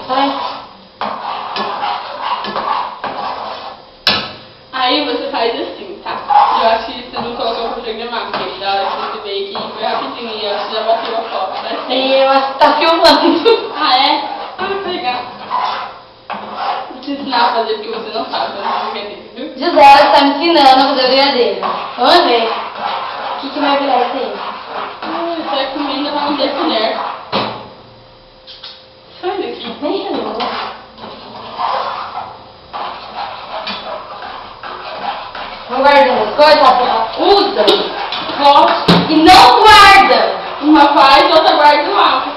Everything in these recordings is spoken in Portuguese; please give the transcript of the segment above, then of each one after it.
Vai. Aí você faz assim, tá? Eu acho que você não colocou pra programar, porque da hora que você veio aqui foi rapidinho e eu acho que já bateu a foto, tá? E eu acho que tá filmando. Ah, é? Ah, que legal. Vou te ensinar a fazer porque você não sabe fazer brigadeiro, viu? José, ela está me ensinando a fazer brigadeiro. Vamos ver. O que vai virar isso aí? Isso é comida pra não ter colher. Só isso aqui. Nem relou. Vou guardando as coisas, ela usa Gosto. e não guarda. Uma faz, outra guarda no álcool.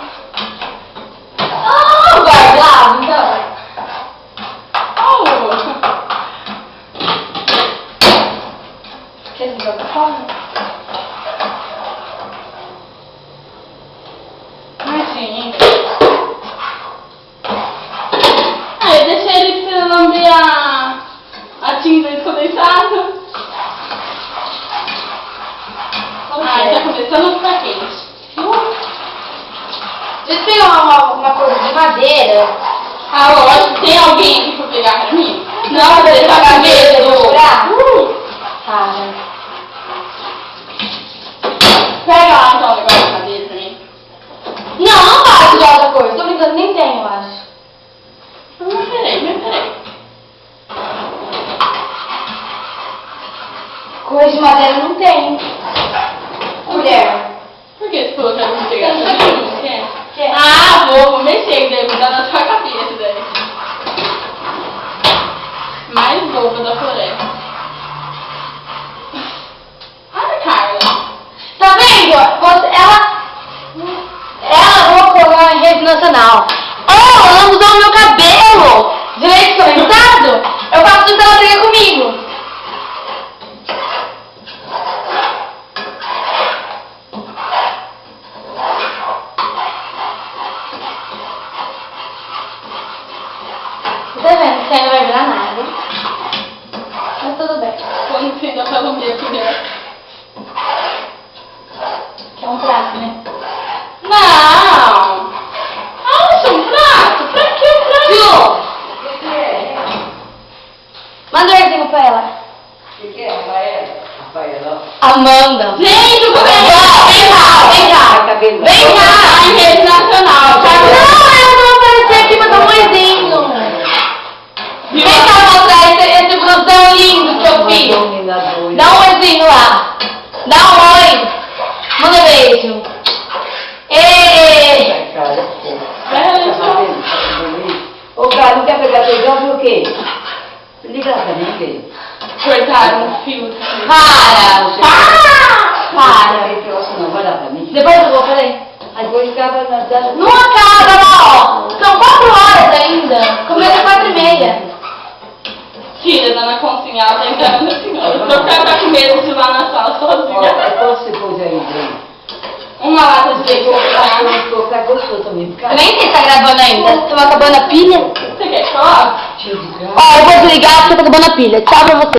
Ah, guarda lá, então. Oh! Quer jogar fora? Assim. Ah, eu deixei ele pra você lamber a tinta descondensada. Ah, tá começando a ficar quente. Deixa eu pegar uma coisa de madeira. Ah, lógico, tem alguém aqui pra pegar pra mim? Não, você tá com medo. Tá, Pega lá então o negócio de madeira pra mim. não, não vai jogar outra coisa. Tô brincando, nem tem, eu acho. Mas peraí. Coisa de madeira não tem. Colher. Por que você falou que eu não pegar pra mim? Não quer? Quer. Ah, vou mexer, que daí vou dar na sua cabeça daí. Mais boba da floresta. Olha, Carla. Tá vendo? Ela colocou lá em rede nacional. Oh, ela não usou o meu cabelo. Direito comentado? Eu faço isso, ela briga comigo. Tá vendo? Isso aí não vai virar nada. Mas tudo bem. Quando você ainda pra lamber a colher. Que é um prato, né? Não! Nossa, um prato? Pra que um prato? Ju! Manda um arzinho pra ela. O que é, Rafaela? Amanda. Gente, o cabelo! Vem cá. Cabelo. Vem cá. Em rede nacional, tá? Não, eu vou aparecer aqui pra dar um arzinho. Vem cá mostrar esse blusão lindo que eu fiz. Dá um oizinho lá. Dá um oi. Manda beijo. Ê! Ô, cara, não quer pegar teu jogo o quê? Liga pra mim, querido. Cortaram um fio. Para! Para! Não, vai lá pra mim. Depois eu vou, peraí. Depois acaba na... Não acaba, ó. São 4 horas ainda. Começa 4h30. Filha, dona Concinha, ela tá entrando assim, ó. Eu tô ficando com medo de ir lá na sala sozinha. Olha, quanto você pôs aí, Breno? Uma lata de leite condensado. Tá gostoso também. Eu nem sei se tá gravando ainda. Tá acabando a pilha. Você quer que coloque? Cheio de graça. Ó, eu vou desligar porque tá acabando a pilha. Tchau pra você.